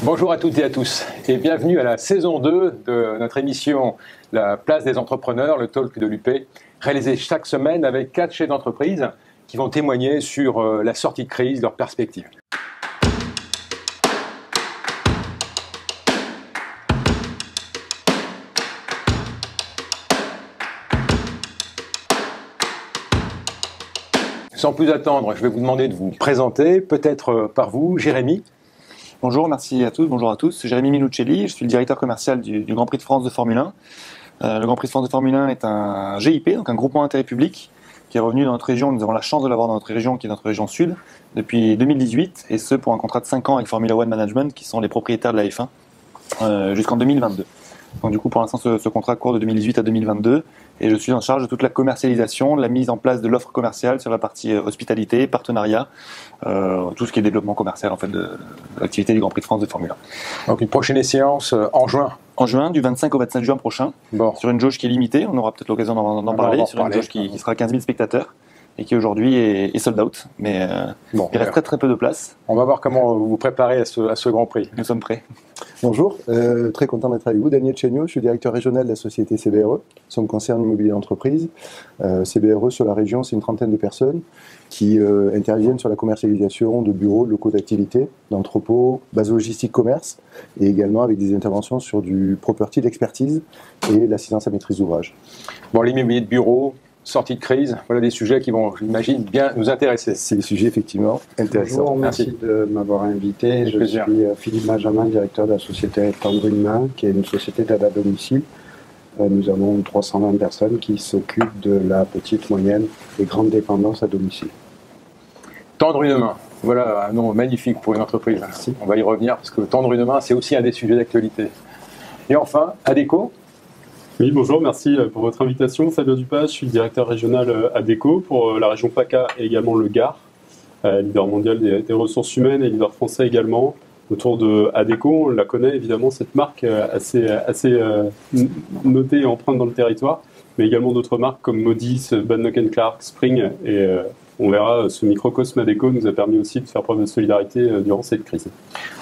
Bonjour à toutes et à tous et bienvenue à la saison 2 de notre émission La place des entrepreneurs, le talk de l'UP, réalisé chaque semaine avec 4 chefs d'entreprise qui vont témoigner sur la sortie de crise, leurs perspectives. Sans plus attendre, je vais vous demander de vous présenter, peut-être par vous, Jérémy. Bonjour, merci à tous, bonjour à tous. Jérémy Minuccelli, je suis le directeur commercial du Grand Prix de France de Formule 1. Le Grand Prix de France de Formule 1 est un GIP, donc un groupement d'intérêt public, qui est revenu dans notre région. Nous avons la chance de l'avoir dans notre région, qui est notre région sud, depuis 2018, et ce pour un contrat de 5 ans avec Formula One Management, qui sont les propriétaires de la F1, jusqu'en 2022. Donc du coup, pour l'instant, ce contrat court de 2018 à 2022, et je suis en charge de toute la commercialisation, de la mise en place de l'offre commerciale sur la partie hospitalité, partenariat, tout ce qui est développement commercial en fait de l'activité du Grand Prix de France de Formule 1. Donc une prochaine échéance en juin. En juin, du 25 au 27 juin prochain, sur une jauge qui est limitée, on aura peut-être l'occasion d'en parler, sur une jauge qui sera 15 000 spectateurs. Et qui aujourd'hui est sold out, mais il reste très peu de place. On va voir comment vous vous préparez à ce Grand Prix. Nous sommes prêts. Bonjour, très content d'être avec vous. Daniel Chéniaud, je suis directeur régional de la société CBRE. Nous sommes concernés immobilier d'entreprise. CBRE sur la région, c'est une trentaine de personnes qui interviennent sur la commercialisation de bureaux, de locaux d'activité, d'entrepôts, base logistique commerce, et également avec des interventions sur du property d'expertise et l'assistance à maîtrise d'ouvrage. Bon, l'immobilier de bureau, sortie de crise, voilà des sujets qui vont, j'imagine, bien nous intéresser. C'est des sujets effectivement intéressants. Bonjour, merci de m'avoir invité. Je suis Philippe Benjamin, directeur de la société Tendre une main, qui est une société d'aide à domicile. Nous avons 320 personnes qui s'occupent de la petite, moyenne et grande dépendance à domicile. Tendre une main, voilà un nom magnifique pour une entreprise. Merci. On va y revenir parce que tendre une main, c'est aussi un des sujets d'actualité. Et enfin, Adecco. Oui, bonjour, merci pour votre invitation. Fabien Dupas, je suis le directeur régional Adecco pour la région PACA et également le Gard, leader mondial des ressources humaines et leader français également. Autour de Adecco, on la connaît évidemment, cette marque assez notée et empreinte dans le territoire, mais également d'autres marques comme Modis, Badnock & Clark, Spring, et on verra, ce microcosme Adecco nous a permis aussi de faire preuve de solidarité durant cette crise.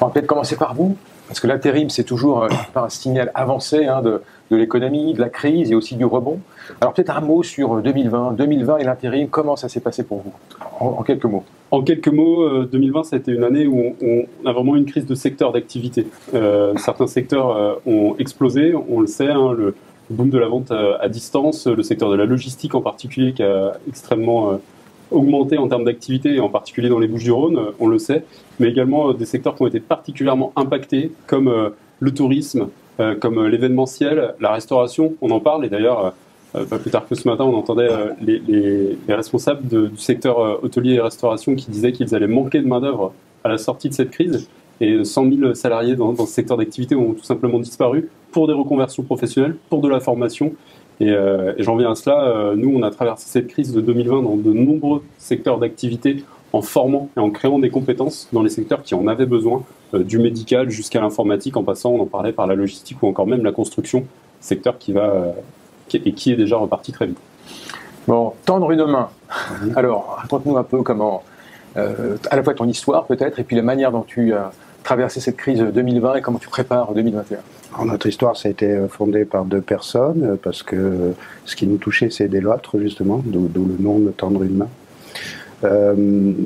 On va peut-être commencer par vous, parce que l'intérim, c'est toujours un signal avancé de l'économie, de la crise et aussi du rebond. Alors peut-être un mot sur 2020 et l'intérim, comment ça s'est passé pour vous, en quelques mots? En quelques mots, 2020, ça a été une année où on a vraiment une crise de secteur d'activité. Certains secteurs ont explosé, on le sait, le boom de la vente à distance, le secteur de la logistique en particulier qui a extrêmement augmenté en termes d'activité, et en particulier dans les Bouches-du-Rhône, on le sait, mais également des secteurs qui ont été particulièrement impactés, comme le tourisme, comme l'événementiel, la restauration, on en parle, et d'ailleurs, pas plus tard que ce matin, on entendait les responsables du secteur hôtelier et restauration qui disaient qu'ils allaient manquer de main-d'œuvre à la sortie de cette crise, et 100 000 salariés dans ce secteur d'activité ont tout simplement disparu pour des reconversions professionnelles, pour de la formation. Et j'en viens à cela, nous on a traversé cette crise de 2020 dans de nombreux secteurs d'activité en formant et en créant des compétences dans les secteurs qui en avaient besoin, du médical jusqu'à l'informatique, en passant, on en parlait, par la logistique ou encore même la construction, secteur qui est déjà reparti très vite. Bon, tendre une main. Alors, raconte-nous un peu comment, à la fois ton histoire peut-être, et puis la manière dont tu as traversé cette crise 2020 et comment tu prépares 2021. Alors, notre histoire, ça a été fondé par 2 personnes, parce que ce qui nous touchait, c'est aider l'autre, justement, d'où le nom de Tendre une main.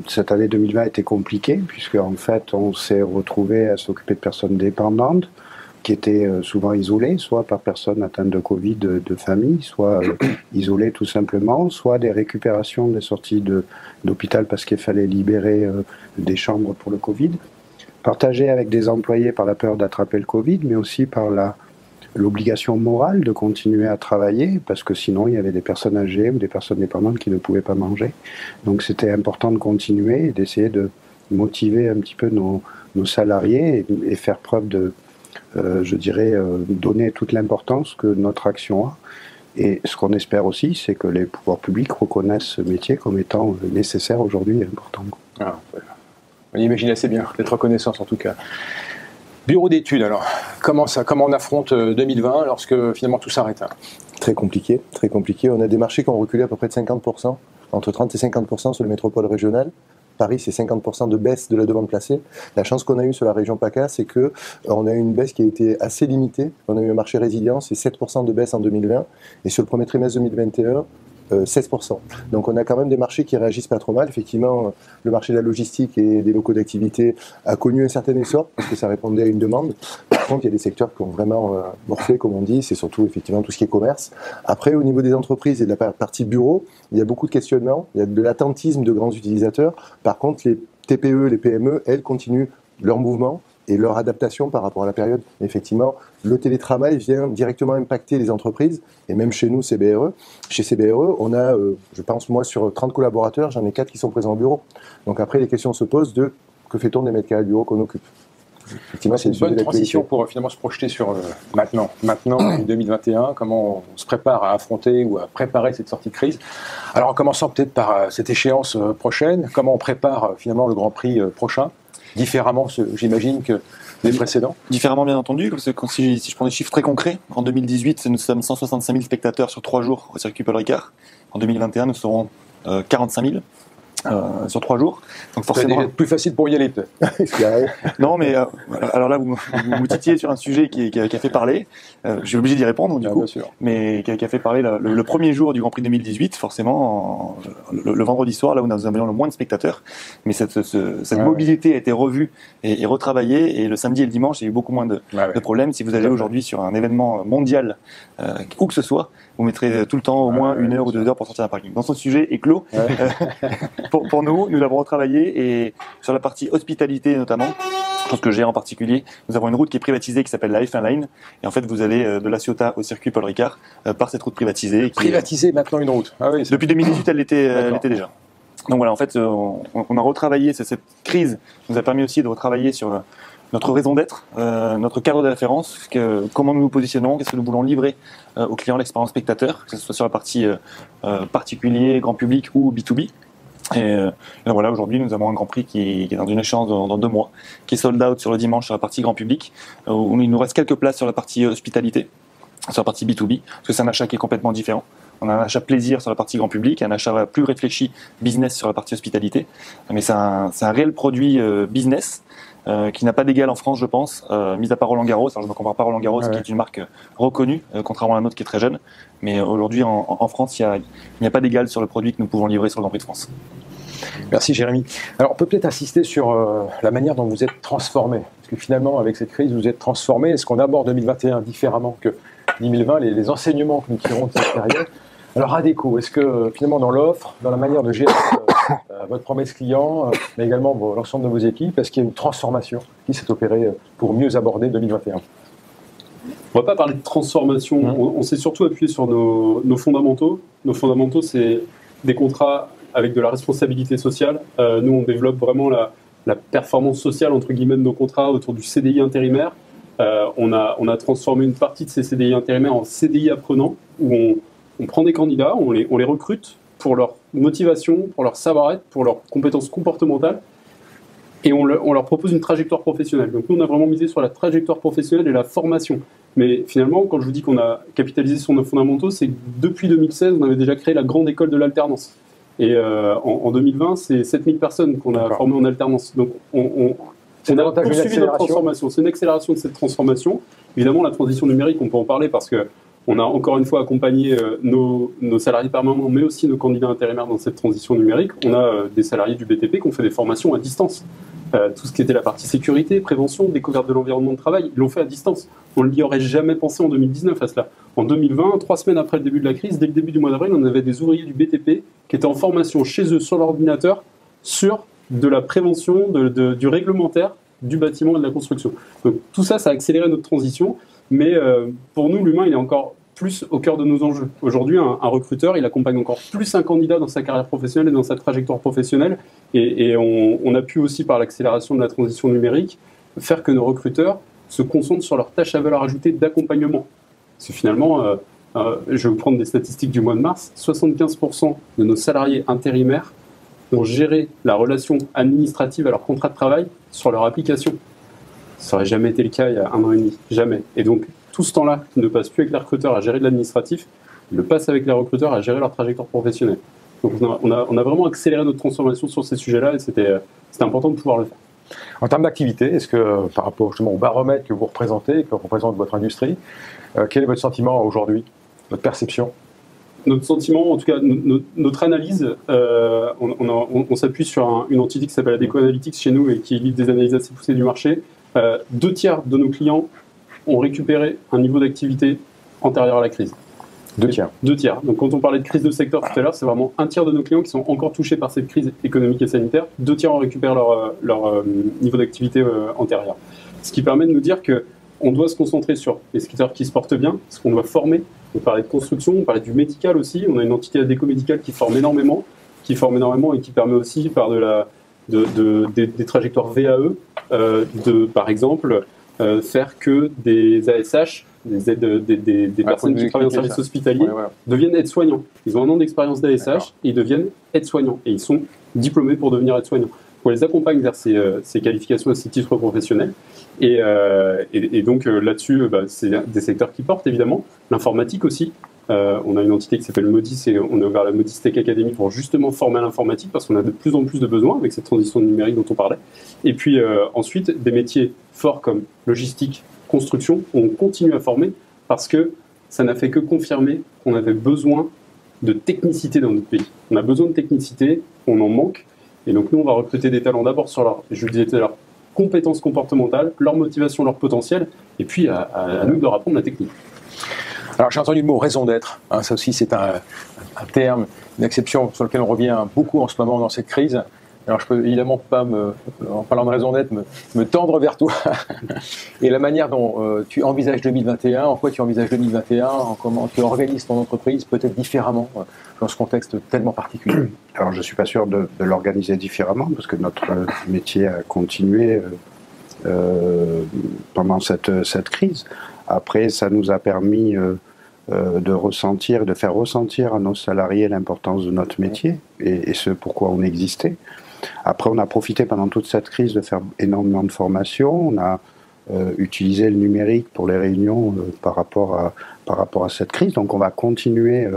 Cette année 2020 a été compliquée, puisque en fait, on s'est retrouvé à s'occuper de personnes dépendantes, qui étaient souvent isolées, soit par personnes atteintes de Covid de famille, soit isolées tout simplement, soit des récupérations des sorties d'hôpital parce qu'il fallait libérer des chambres pour le Covid. Partagées avec des employés par la peur d'attraper le Covid, mais aussi par l'obligation morale de continuer à travailler, parce que sinon il y avait des personnes âgées ou des personnes dépendantes qui ne pouvaient pas manger. Donc c'était important de continuer et d'essayer de motiver un petit peu nos salariés et faire preuve de, donner toute l'importance que notre action a. Et ce qu'on espère aussi, c'est que les pouvoirs publics reconnaissent ce métier comme étant nécessaire aujourd'hui et important. On imagine assez bien, cette reconnaissance en tout cas. Bureau d'études, alors, comment on affronte 2020 lorsque finalement tout s'arrête? Très compliqué, très compliqué. On a des marchés qui ont reculé à peu près de 50%, entre 30 et 50% sur les métropoles régionales. Paris, c'est 50% de baisse de la demande placée. La chance qu'on a eue sur la région PACA, c'est qu'on a eu une baisse qui a été assez limitée. On a eu un marché résilient, c'est 7% de baisse en 2020. Et sur le premier trimestre 2021, 16%. Donc on a quand même des marchés qui réagissent pas trop mal. Effectivement, le marché de la logistique et des locaux d'activité a connu un certain essor parce que ça répondait à une demande. Par contre, il y a des secteurs qui ont vraiment morflé, comme on dit. C'est surtout effectivement tout ce qui est commerce. Après, au niveau des entreprises et de la partie bureau, il y a beaucoup de questionnements. Il y a de l'attentisme de grands utilisateurs. Par contre, les TPE, les PME, elles continuent leur mouvement et leur adaptation par rapport à la période. Effectivement, le télétravail vient directement impacter les entreprises, et même chez nous, CBRE. Chez CBRE, on a, je pense, moi, sur 30 collaborateurs, j'en ai 4 qui sont présents au bureau. Donc après, les questions se posent de que fait-on des mètres carrés de bureau qu'on occupe. Effectivement, c'est une bonne transition pour finalement se projeter sur maintenant, en 2021, comment on se prépare à affronter ou à préparer cette sortie de crise. Alors en commençant peut-être par cette échéance prochaine, comment on prépare finalement le Grand Prix prochain, différemment, j'imagine, que les précédents? Différemment, bien entendu, parce que si je prends des chiffres très concrets, en 2018, nous sommes 165 000 spectateurs sur 3 jours au circuit Paul Ricard. En 2021, nous serons 45 000 sur 3 jours. Donc forcément, c'est plus facile pour y aller peut-être. Non, mais alors là, vous titillez sur un sujet qui a fait parler. Je suis obligé d'y répondre du coup, bien sûr. Mais qui a fait parler le premier jour du Grand Prix 2018, forcément, le vendredi soir, là où nous avions le moins de spectateurs. Mais cette mobilité a été revue et retravaillée, et le samedi et le dimanche, il y a eu beaucoup moins de problèmes. Si vous allez aujourd'hui sur un événement mondial, où que ce soit, vous mettrez tout le temps au moins 1 heure ou 2 heures pour sortir d'un parking. Dans ce sujet est clos. Pour nous l'avons retravaillé, et sur la partie hospitalité notamment, chose que j'ai en particulier, nous avons une route qui est privatisée qui s'appelle la F1 Line, et en fait vous allez de La Ciotat au circuit Paul Ricard par cette route privatisée. Privatisée maintenant une route. Ah oui, depuis 2018 elle l'était déjà. Donc voilà, en fait on a retravaillé, cette crise nous a permis aussi de retravailler sur notre raison d'être, notre cadre de référence, comment nous nous positionnons, qu'est-ce que nous voulons livrer aux clients, l'expérience spectateur, que ce soit sur la partie particulier, grand public ou B2B. Et voilà, aujourd'hui nous avons un Grand Prix qui est dans une échéance dans 2 mois, qui est sold out sur le dimanche sur la partie grand public, où il nous reste quelques places sur la partie hospitalité, sur la partie B2B, parce que c'est un achat qui est complètement différent. On a un achat plaisir sur la partie grand public, un achat plus réfléchi business sur la partie hospitalité, mais c'est un réel produit business qui n'a pas d'égal en France, je pense, mis à part Roland Garros. Alors je ne me compare pas à Roland Garros, qui est une marque reconnue, contrairement à la nôtre qui est très jeune. Mais aujourd'hui, en France, il n'y a pas d'égal sur le produit que nous pouvons livrer sur le Grand Prix de France. Merci Jérémy. Alors on peut peut-être insister sur la manière dont vous êtes transformé. Parce que finalement, avec cette crise, vous êtes transformé. Est-ce qu'on aborde 2021 différemment que 2020, les enseignements que nous tirons de cette période? Alors Adecco, est-ce que finalement dans l'offre, dans la manière de gérer votre promesse client, mais également l'ensemble de vos équipes, est-ce qu'il y a une transformation qui s'est opérée pour mieux aborder 2021? On ne va pas parler de transformation, on s'est surtout appuyé sur nos fondamentaux. Nos fondamentaux, c'est des contrats avec de la responsabilité sociale. Nous, on développe vraiment la performance sociale, entre guillemets, de nos contrats autour du CDI intérimaire. On a transformé une partie de ces CDI intérimaires en CDI apprenants, où on prend des candidats, on les recrute pour leur motivation, pour leur savoir-être, pour leurs compétences comportementales, et on leur propose une trajectoire professionnelle. Donc nous, on a vraiment misé sur la trajectoire professionnelle et la formation. Mais finalement, quand je vous dis qu'on a capitalisé sur nos fondamentaux, c'est que depuis 2016, on avait déjà créé la grande école de l'alternance. Et en 2020, c'est 7000 personnes qu'on a formées en alternance. Donc on a poursuivi notre transformation. C'est une accélération de cette transformation. Évidemment, la transition numérique, on peut en parler parce que on a encore une fois accompagné nos salariés permanents, mais aussi nos candidats intérimaires dans cette transition numérique. On a des salariés du BTP qui ont fait des formations à distance. Tout ce qui était la partie sécurité, prévention, découverte de l'environnement de travail, ils l'ont fait à distance. On ne l'y aurait jamais pensé en 2019 à cela. En 2020, 3 semaines après le début de la crise, dès le début du mois d'avril, on avait des ouvriers du BTP qui étaient en formation chez eux sur l'ordinateur sur de la prévention, du réglementaire du bâtiment et de la construction. Donc tout ça, ça a accéléré notre transition. Mais pour nous, l'humain, il est encore plus au cœur de nos enjeux. Aujourd'hui, un recruteur, il accompagne encore plus un candidat dans sa carrière professionnelle et dans sa trajectoire professionnelle. Et on a pu aussi, par l'accélération de la transition numérique, faire que nos recruteurs se concentrent sur leurs tâches à valeur ajoutée d'accompagnement. Parce que finalement, je vais vous prendre des statistiques du mois de mars, 75% de nos salariés intérimaires ont géré la relation administrative à leur contrat de travail sur leur application. Ça n'aurait jamais été le cas il y a 1 an et demi, jamais. Et donc, tout ce temps-là, qui ne passe plus avec les recruteurs à gérer de l'administratif, ils le passent avec les recruteurs à gérer leur trajectoire professionnelle. Donc on a vraiment accéléré notre transformation sur ces sujets-là et c'était important de pouvoir le faire. En termes d'activité, est-ce que par rapport justement au baromètre que vous représentez, que représente votre industrie, quel est votre sentiment aujourd'hui, votre perception? Notre sentiment, en tout cas notre analyse, on s'appuie sur une entité qui s'appelle Adecco Analytics chez nous et qui livre des analyses assez poussées du marché. 2/3 de nos clients ont récupéré un niveau d'activité antérieur à la crise. 2/3. 2/3. Donc quand on parlait de crise de secteur tout à l'heure, c'est vraiment 1/3 de nos clients qui sont encore touchés par cette crise économique et sanitaire. 2/3 ont récupéré leur niveau d'activité antérieur. Ce qui permet de nous dire qu'on doit se concentrer sur les secteurs qui se portent bien, ce qu'on doit former. On parlait de construction, on parlait du médical aussi. On a une entité Adecco Médical qui forme énormément et qui permet aussi par des trajectoires VAE par exemple, faire que des ASH, des personnes qui travaillent en service hospitalier, deviennent aides-soignants. Ils ont un an d'expérience d'ASH et ils deviennent aides-soignants. Et ils sont diplômés pour devenir aides-soignants. On les accompagne vers ces qualifications et ces titres professionnels. Et donc là-dessus, c'est des secteurs qui portent évidemment. L'informatique aussi. On a une entité qui s'appelle Modis et on a ouvert la Modis Tech Academy pour justement former à l'informatique parce qu'on a de plus en plus de besoins avec cette transition numérique dont on parlait. Et puis ensuite, des métiers forts comme logistique, construction, on continue à former parce que ça n'a fait que confirmer qu'on avait besoin de technicité dans notre pays. On a besoin de technicité, on en manque. Et donc nous, on va recruter des talents d'abord sur je le disais tout à l'heure, compétences comportementales, leur motivation, leur potentiel, et puis à nous de leur apprendre la technique. Alors j'ai entendu le mot raison d'être, ça aussi c'est un terme, une exception sur lequel on revient beaucoup en ce moment dans cette crise. Alors je peux évidemment pas, en parlant de raison d'être, me tendre vers toi. Et la manière dont tu envisages 2021, en quoi tu envisages 2021, en comment tu organises ton entreprise peut-être différemment dans ce contexte tellement particulier. Alors je ne suis pas sûr de l'organiser différemment parce que notre métier a continué pendant cette crise. Après, ça nous a permis de faire ressentir à nos salariés l'importance de notre métier et ce pourquoi on existait. Après, on a profité pendant toute cette crise de faire énormément de formations. On a utilisé le numérique pour les réunions par rapport à cette crise. Donc, on va continuer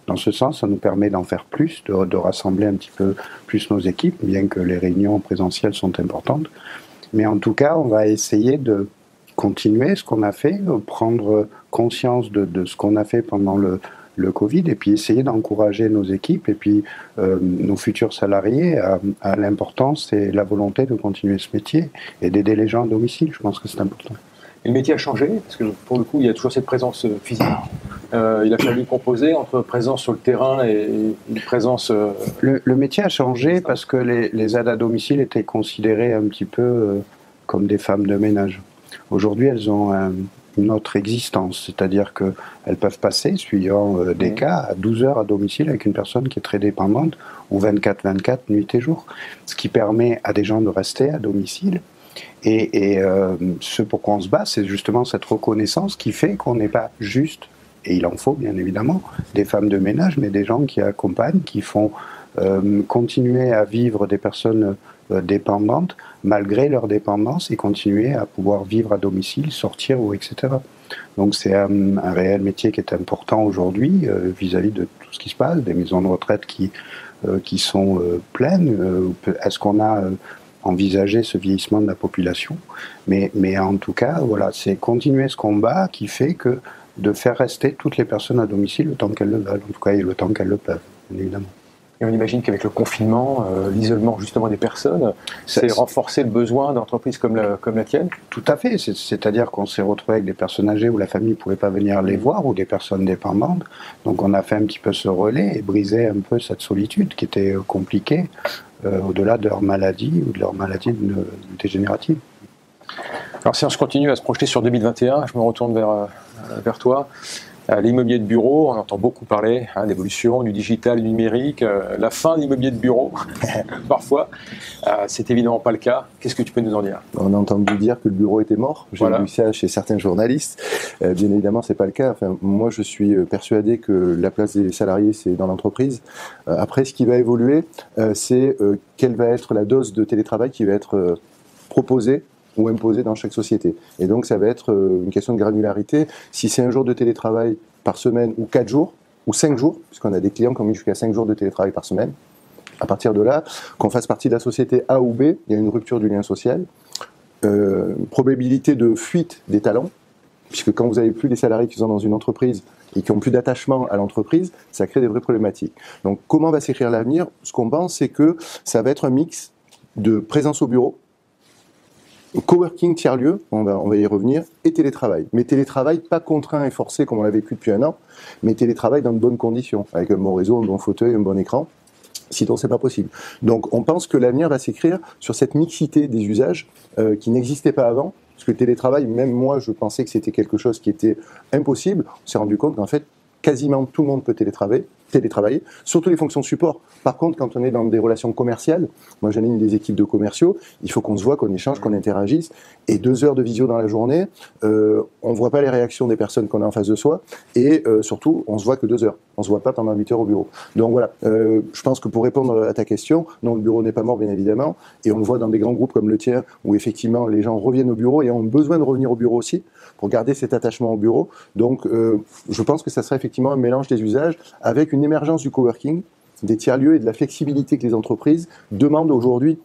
dans ce sens. Ça nous permet d'en faire plus, de rassembler un petit peu plus nos équipes, bien que les réunions présentielles sont importantes. Mais en tout cas, on va essayer de continuer ce qu'on a fait, prendre conscience de ce qu'on a fait pendant le Covid et puis essayer d'encourager nos équipes et puis nos futurs salariés à l'importance et la volonté de continuer ce métier et d'aider les gens à domicile. Je pense que c'est important. Et le métier a changé parce que pour le coup, il y a toujours cette présence physique. Il a fallu composer entre présence sur le terrain et une présence... Le métier a changé parce que les aides à domicile étaient considérées un petit peu comme des femmes de ménage. Aujourd'hui, elles ont une autre existence, c'est-à-dire qu'elles peuvent passer, suivant des cas, à 12 heures à domicile avec une personne qui est très dépendante, ou 24/24, nuit et jour, ce qui permet à des gens de rester à domicile. Et ce pour quoi on se bat, c'est justement cette reconnaissance qui fait qu'on n'est pas juste, et il en faut bien évidemment, des femmes de ménage, mais des gens qui accompagnent, qui font continuer à vivre des personnes dépendantes malgré leur dépendance et continuer à pouvoir vivre à domicile, sortir ou etc. Donc c'est un réel métier qui est important aujourd'hui vis-à-vis de tout ce qui se passe, des maisons de retraite qui sont pleines. Est-ce qu'on a envisagé ce vieillissement de la population, mais en tout cas, voilà, c'est continuer ce combat qui fait que de faire rester toutes les personnes à domicile le temps qu'elles le veulent, en tout cas, et le temps qu'elles le peuvent, bien évidemment. Et on imagine qu'avec le confinement, l'isolement justement des personnes, c'est renforcer le besoin d'entreprises comme la tienne. Tout à fait, c'est-à-dire qu'on s'est retrouvé avec des personnes âgées où la famille ne pouvait pas venir les voir, ou des personnes dépendantes. Donc on a fait un petit peu ce relais et brisé un peu cette solitude qui était compliquée, au-delà de leur maladie ou de leur maladie dégénérative. Alors si on se continue à se projeter sur 2021, je me retourne vers toi. L'immobilier de bureau, on entend beaucoup parler d'évolution, du digital, du numérique, la fin de l'immobilier de bureau, parfois. C'est évidemment pas le cas. Qu'est-ce que tu peux nous en dire? On a entendu dire que le bureau était mort. J'ai Voilà. vu ça chez certains journalistes. Bien évidemment, c'est pas le cas. Enfin, moi, je suis persuadé que la place des salariés, c'est dans l'entreprise. Après, ce qui va évoluer, c'est quelle va être la dose de télétravail qui va être proposée ou imposé dans chaque société. Et donc, ça va être une question de granularité. Si c'est un jour de télétravail par semaine ou 4 jours, ou 5 jours, puisqu'on a des clients qui ont mis jusqu'à 5 jours de télétravail par semaine. À partir de là, qu'on fasse partie de la société A ou B, il y a une rupture du lien social. Probabilité de fuite des talents, puisque quand vous n'avez plus les salariés qui sont dans une entreprise et qui n'ont plus d'attachement à l'entreprise, ça crée des vraies problématiques. Donc comment va s'écrire l'avenir? Ce qu'on pense, c'est que ça va être un mix de présence au bureau, coworking tiers-lieu, on va y revenir, et télétravail. Mais télétravail pas contraint et forcé comme on l'a vécu depuis 1 an, mais télétravail dans de bonnes conditions, avec un bon réseau, un bon fauteuil, un bon écran. Sinon, c'est pas possible. Donc, on pense que l'avenir va s'écrire sur cette mixité des usages qui n'existait pas avant. Parce que le télétravail, même moi, je pensais que c'était quelque chose qui était impossible. On s'est rendu compte qu'en fait, quasiment tout le monde peut télétravailler, surtout les fonctions support. Par contre, quand on est dans des relations commerciales, moi j'anime des équipes de commerciaux, il faut qu'on se voit, qu'on échange, qu'on interagisse. Et 2 heures de visio dans la journée, on ne voit pas les réactions des personnes qu'on a en face de soi. Et surtout, on se voit que 2 heures. On ne se voit pas pendant 8 heures au bureau. Donc voilà, je pense que pour répondre à ta question, non, le bureau n'est pas mort, bien évidemment. Et on le voit dans des grands groupes comme le tien, où effectivement les gens reviennent au bureau et ont besoin de revenir au bureau aussi, pour garder cet attachement au bureau. Donc je pense que ça sera effectivement un mélange des usages, avec une émergence du coworking, des tiers-lieux et de la flexibilité que les entreprises demandent aujourd'hui.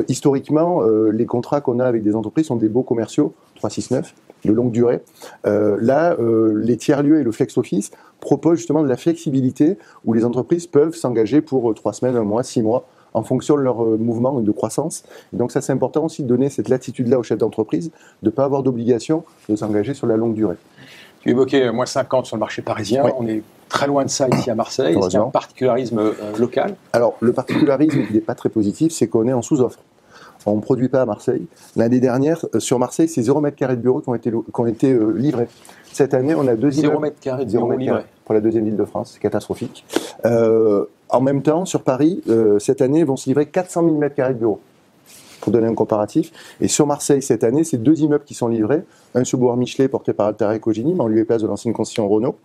Historiquement, les contrats qu'on a avec des entreprises sont des baux commerciaux, 369, de longue durée. Les tiers-lieux et le flex-office proposent justement de la flexibilité où les entreprises peuvent s'engager pour 3 semaines, 1 mois, 6 mois, en fonction de leur mouvement de croissance. Et donc ça, c'est important aussi de donner cette latitude-là aux chefs d'entreprise, de ne pas avoir d'obligation de s'engager sur la longue durée. Tu évoquais moins 50 sur le marché parisien. Oui. On est très loin de ça ici à Marseille. Est-ce qu'il y a un particularisme local? Alors, le particularisme, il n'est pas très positif, c'est qu'on est en sous-offre. On ne produit pas à Marseille. L'année dernière, sur Marseille, c'est 0 m² de bureaux qui ont été livrés. Cette année, on a 2 immeubles. 0 m² de bureaux livrés. Pour la deuxième ville de France, c'est catastrophique. En même temps, sur Paris, cette année, vont se livrer 400 000 m² de bureaux. Pour donner un comparatif. Et sur Marseille, cette année, c'est 2 immeubles qui sont livrés. Un sous boulevard Michelet, porté par Altara et Cogini, mais en lieu et place de l'ancienne concession Renault.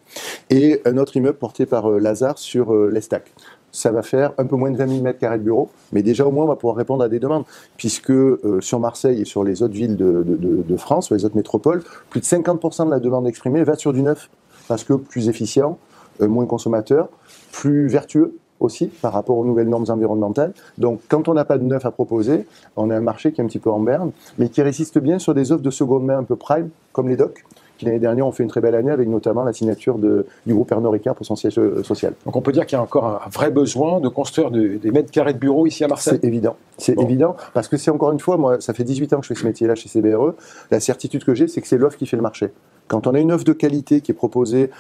Et un autre immeuble porté par Lazare sur l'Estac. Ça va faire un peu moins de 20 000 m² de bureaux, mais déjà au moins on va pouvoir répondre à des demandes, puisque sur Marseille et sur les autres villes de France, sur les autres métropoles, plus de 50% de la demande exprimée va sur du neuf, parce que plus efficient, moins consommateur, plus vertueux aussi par rapport aux nouvelles normes environnementales. Donc quand on n'a pas de neuf à proposer, on a un marché qui est un petit peu en berne, mais qui résiste bien sur des offres de seconde main un peu prime, comme les docs, qui l'année dernière ont fait une très belle année avec notamment la signature du groupe Pernod Ricard pour son siège social. Donc on peut dire qu'il y a encore un vrai besoin de construire des mètres carrés de bureaux ici à Marseille. C'est évident, évident, parce que c'est encore une fois, moi ça fait 18 ans que je fais ce métier-là chez CBRE, la certitude que j'ai, c'est que c'est l'offre qui fait le marché. Quand on a une offre de qualité qui est proposée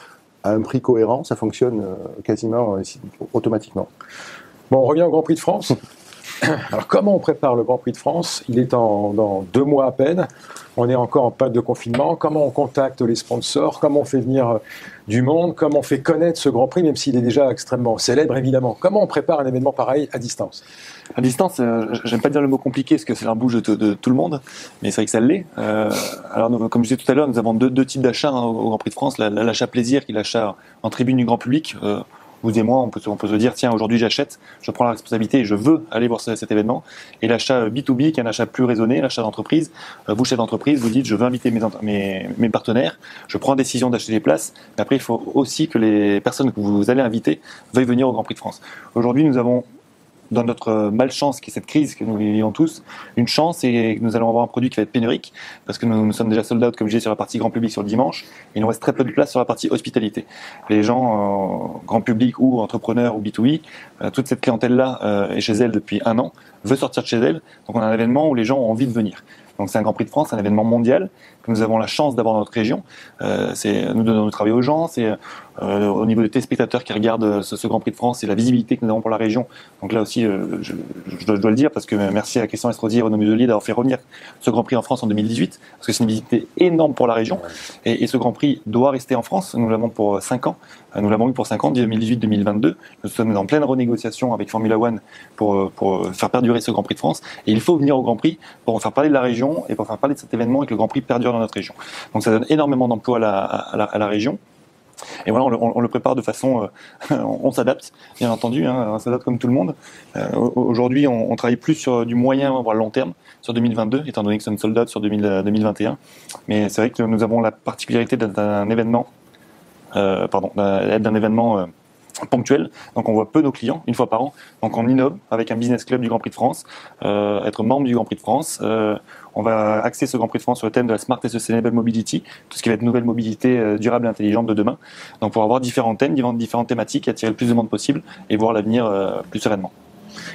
à un prix cohérent, ça fonctionne quasiment automatiquement. Bon, on revient au Grand Prix de France. Alors, comment on prépare le Grand Prix de France? Il est dans 2 mois à peine. On est encore en période de confinement. Comment on contacte les sponsors? Comment on fait venir du monde? Comment on fait connaître ce Grand Prix, même s'il est déjà extrêmement célèbre, évidemment? Comment on prépare un événement pareil à distance? À distance, j'aime pas dire le mot compliqué, parce que c'est la bouche de tout le monde, mais c'est vrai que ça l'est. Alors, comme je disais tout à l'heure, nous avons deux types d'achats au Grand Prix de France. L'achat plaisir, qui est l'achat en tribune du grand public. Vous et moi, on peut se dire, tiens, aujourd'hui j'achète, je prends la responsabilité et je veux aller voir cet événement. Et l'achat B2B, qui est un achat plus raisonné, l'achat d'entreprise. Vous, chef d'entreprise, vous dites, je veux inviter mes partenaires, je prends la décision d'acheter des places. Mais après, il faut aussi que les personnes que vous allez inviter veuillent venir au Grand Prix de France. Aujourd'hui, nous avons, dans notre malchance, qui est cette crise que nous vivons tous, une chance, et que nous allons avoir un produit qui va être pénurique, parce que nous sommes déjà sold out, comme je disais, sur la partie grand public sur le dimanche, et il nous reste très peu de place sur la partie hospitalité. Les gens, grand public ou entrepreneurs ou B2B, toute cette clientèle-là est chez elle depuis 1 an, veut sortir de chez elle, donc on a un événement où les gens ont envie de venir. Donc c'est un Grand Prix de France, un événement mondial que nous avons la chance d'avoir dans notre région. Nous donnons du travail aux gens, c'est au niveau des téléspectateurs qui regardent ce Grand Prix de France, c'est la visibilité que nous avons pour la région. Donc là aussi, je dois le dire, parce que merci à Christian Estrosi et Renaud Muselier d'avoir fait revenir ce Grand Prix en France en 2018, parce que c'est une visibilité énorme pour la région. Et ce Grand Prix doit rester en France. Nous l'avons pour 5 ans. Nous l'avons eu pour 5 ans, 2018-2022. Nous sommes en pleine renégociation avec Formula One pour faire perdurer ce Grand Prix de France. Et il faut venir au Grand Prix pour faire parler de la région et pour faire parler de cet événement et que le Grand Prix perdure dans notre région. Donc ça donne énormément d'emplois à la région. Et voilà, on le prépare de façon... on s'adapte, bien entendu, hein, on s'adapte comme tout le monde. Aujourd'hui, on travaille plus sur du moyen, voire long terme, sur 2022, étant donné que c'est une sold out sur 2021. Mais c'est vrai que nous avons la particularité d'un événement... d'un événement ponctuel, donc on voit peu nos clients, une fois par an, donc on innove avec un business club du Grand Prix de France, être membre du Grand Prix de France, on va axer ce Grand Prix de France sur le thème de la Smart and Sustainable Mobility, tout ce qui va être nouvelle mobilité durable et intelligente de demain, donc pour avoir différents thèmes, différentes thématiques, attirer le plus de monde possible et voir l'avenir plus sereinement.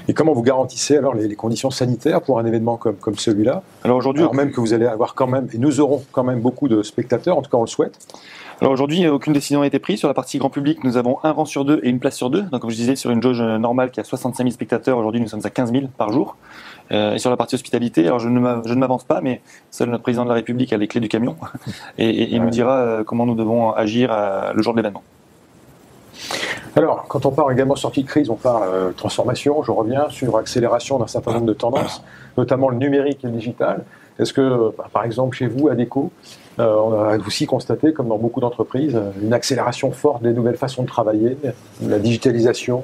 Et comment vous garantissez alors les conditions sanitaires pour un événement comme celui-là? Alors aujourd'hui, même que vous allez avoir quand même, et nous aurons quand même beaucoup de spectateurs, en tout cas on le souhaite. Alors aujourd'hui, aucune décision n'a été prise. Sur la partie grand public, nous avons un rang sur 2 et une place sur 2. Donc comme je disais, sur une jauge normale qui a 65 000 spectateurs, aujourd'hui nous sommes à 15 000 par jour. Et sur la partie hospitalité, alors je ne m'avance pas, mais seul notre président de la République a les clés du camion et il nous dira comment nous devons agir le jour de l'événement. Alors, quand on parle également sortie de crise, on parle transformation, je reviens sur accélération d'un certain nombre de tendances, notamment le numérique et le digital. Est-ce que, par exemple, chez vous, ADECO, on a aussi constaté, comme dans beaucoup d'entreprises, une accélération forte des nouvelles façons de travailler, la digitalisation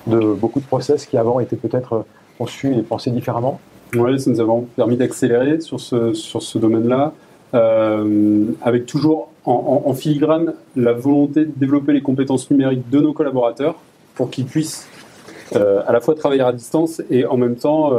de beaucoup de process qui avant étaient peut-être conçus et pensés différemment? Oui, ça nous a permis d'accélérer sur ce domaine-là, avec toujours en filigrane la volonté de développer les compétences numériques de nos collaborateurs pour qu'ils puissent à la fois travailler à distance et en même temps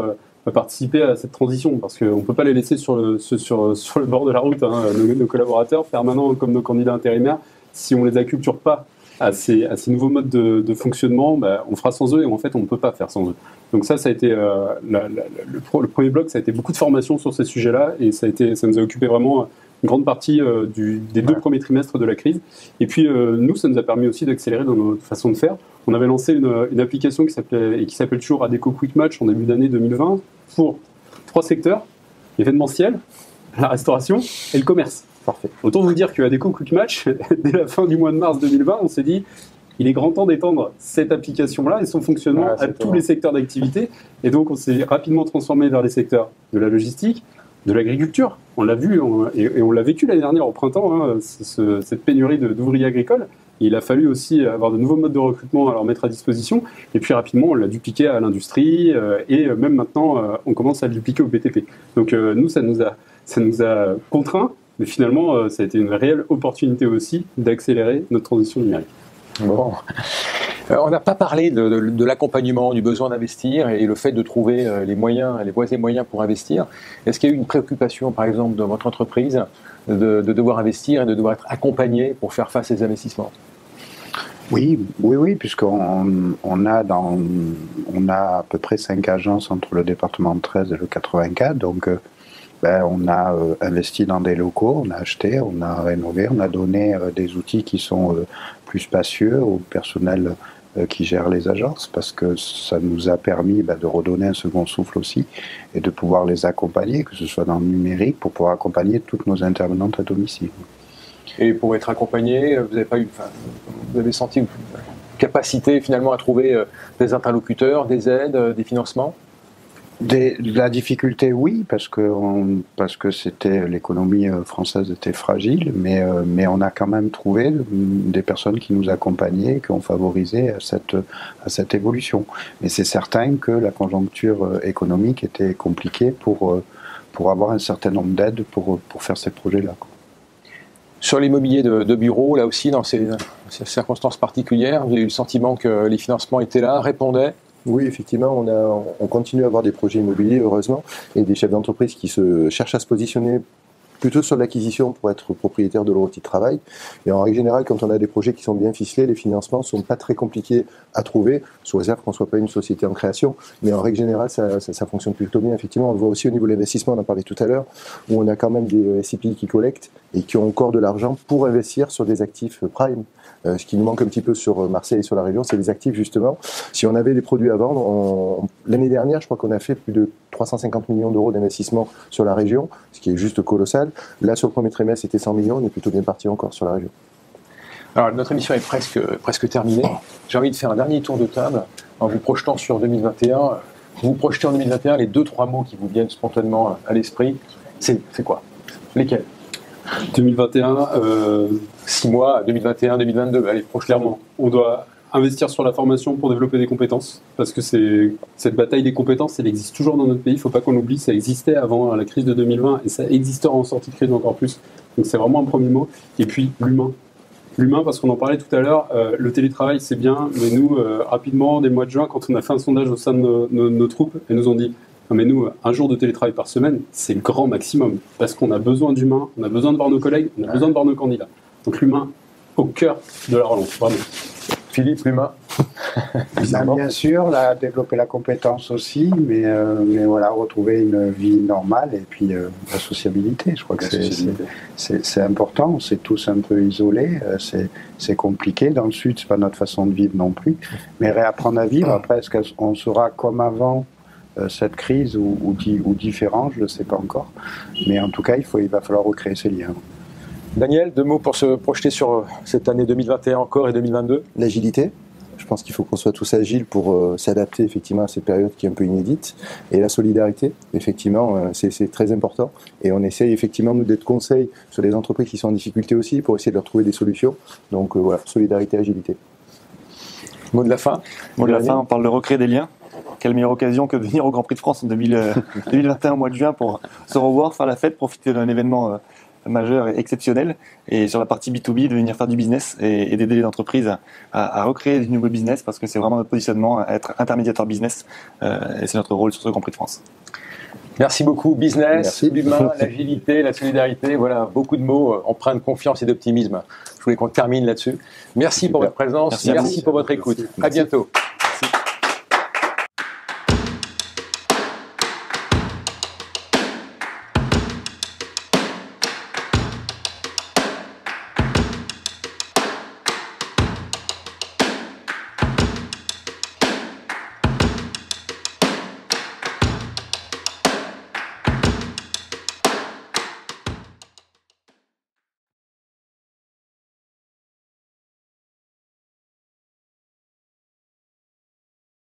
participer à cette transition, parce qu'on ne peut pas les laisser sur le bord de la route, hein, nos collaborateurs permanents comme nos candidats intérimaires. Si on ne les acculture pas à ces nouveaux modes de fonctionnement, on fera sans eux et en fait on ne peut pas faire sans eux. Donc ça a été le premier bloc, ça a été beaucoup de formation sur ces sujets-là et ça nous a occupé vraiment une grande partie des 2 premiers trimestres de la crise. Et puis nous, ça nous a permis aussi d'accélérer dans notre façon de faire. On avait lancé une application qui s'appelle toujours ADECO Quick Match en début d'année 2020 pour 3 secteurs: l'événementiel, la restauration et le commerce. Parfait. Autant vous dire que ADECO Quick Match, dès la fin du mois de mars 2020, on s'est dit il est grand temps d'étendre cette application-là et son fonctionnement à tous les secteurs d'activité. Et donc on s'est rapidement transformé vers les secteurs de la logistique, de l'agriculture. On l'a vu et on l'a vécu l'année dernière au printemps, hein, cette pénurie d'ouvriers agricoles. Et il a fallu aussi avoir de nouveaux modes de recrutement à leur mettre à disposition. Et puis rapidement, on l'a dupliqué à l'industrie et même maintenant, on commence à le dupliquer au BTP. Donc nous, ça nous a contraints, mais finalement, ça a été une réelle opportunité aussi d'accélérer notre transition numérique. Bon. On n'a pas parlé de l'accompagnement, du besoin d'investir et le fait de trouver les moyens, les voies et moyens pour investir. Est-ce qu'il y a eu une préoccupation, par exemple, dans votre entreprise de devoir investir et de devoir être accompagné pour faire face à ces investissements? Oui, puisqu'on a à peu près 5 agences entre le département de 13 et le 84, donc on a investi dans des locaux, on a acheté, on a rénové, on a donné des outils qui sont plus spacieux au personnel qui gère les agences, parce que ça nous a permis de redonner un second souffle aussi et de pouvoir les accompagner, que ce soit dans le numérique, pour pouvoir accompagner toutes nos intervenantes à domicile. Et pour être accompagné, vous avez senti une capacité finalement à trouver des interlocuteurs, des aides, des financements? La difficulté, oui, parce que c'était l'économie française était fragile, mais on a quand même trouvé des personnes qui nous accompagnaient, qui ont favorisé à cette évolution. Mais c'est certain que la conjoncture économique était compliquée pour avoir un certain nombre d'aides pour faire ces projets-là. Sur l'immobilier de bureau, là aussi, dans ces circonstances particulières, vous avez eu le sentiment que les financements étaient là, répondaient? Oui, effectivement, on continue à avoir des projets immobiliers, heureusement, et des chefs d'entreprise qui cherchent à se positionner plutôt sur l'acquisition pour être propriétaire de leur outil de travail. Et en règle générale, quand on a des projets qui sont bien ficelés, les financements ne sont pas très compliqués à trouver, sous réserve qu'on ne soit pas une société en création. Mais en règle générale, ça fonctionne plutôt bien. Effectivement, on le voit aussi au niveau de l'investissement, on en parlait tout à l'heure, où on a quand même des SCPI qui collectent et qui ont encore de l'argent pour investir sur des actifs prime. Ce qui nous manque un petit peu sur Marseille et sur la région, c'est des actifs justement. Si on avait des produits à vendre, l'année dernière, je crois qu'on a fait plus de 350 millions d'euros d'investissement sur la région, ce qui est juste colossal. Là, sur le premier trimestre, c'était 100 millions, on est plutôt bien parti encore sur la région. Alors, notre émission est presque terminée. J'ai envie de faire un dernier tour de table en vous projetant sur 2021. Vous projetez en 2021 les 2-3 mots qui vous viennent spontanément à l'esprit. C'est quoi? Lesquels? 2021, 6 mois, 2021, 2022, allez, clairement, on doit investir sur la formation pour développer des compétences, parce que cette bataille des compétences, elle existe toujours dans notre pays, il ne faut pas qu'on l'oublie, ça existait avant la crise de 2020 et ça existera en sortie de crise encore plus. Donc c'est vraiment un premier mot. Et puis l'humain. L'humain, parce qu'on en parlait tout à l'heure, le télétravail c'est bien, mais nous, rapidement, dès le mois de juin, quand on a fait un sondage au sein de nos troupes, elles nous ont dit non mais nous, un jour de télétravail par semaine, c'est le grand maximum, parce qu'on a besoin d'humain, on a besoin de voir nos collègues, on a besoin de voir nos candidats. Donc l'humain au cœur de la relance, vraiment. Philippe, l'humain. Bien sûr, développer la compétence aussi, mais voilà, retrouver une vie normale et puis la sociabilité. Je crois que c'est important. On s'est tous un peu isolés. C'est compliqué. Dans le Sud, c'est pas notre façon de vivre non plus. Mais réapprendre à vivre. Après, est-ce qu'on sera comme avant cette crise ou différent? Je ne sais pas encore. Mais en tout cas, il va falloir recréer ces liens. Daniel, 2 mots pour se projeter sur cette année 2021 encore et 2022. L'agilité. Je pense qu'il faut qu'on soit tous agiles pour s'adapter effectivement à cette période qui est un peu inédite. Et la solidarité, effectivement, c'est très important. Et on essaye effectivement, nous, d'être conseils sur les entreprises qui sont en difficulté aussi pour essayer de leur trouver des solutions. Donc voilà, solidarité, agilité. Mot de la fin. Mot de la fin, on parle de recréer des liens. Quelle meilleure occasion que de venir au Grand Prix de France en 2021 au mois de juin pour se revoir, faire la fête, profiter d'un événement majeur et exceptionnel, et sur la partie B2B de venir faire du business et d'aider les entreprises à recréer du nouveau business, parce que c'est vraiment notre positionnement, à être intermédiateur business, et c'est notre rôle sur ce Grand Prix de France. Merci beaucoup. Business, l'humain, l'agilité, la solidarité, voilà, beaucoup de mots empreints de confiance et d'optimisme. Je voulais qu'on termine là-dessus. Merci pour votre présence, merci pour votre écoute. À bientôt.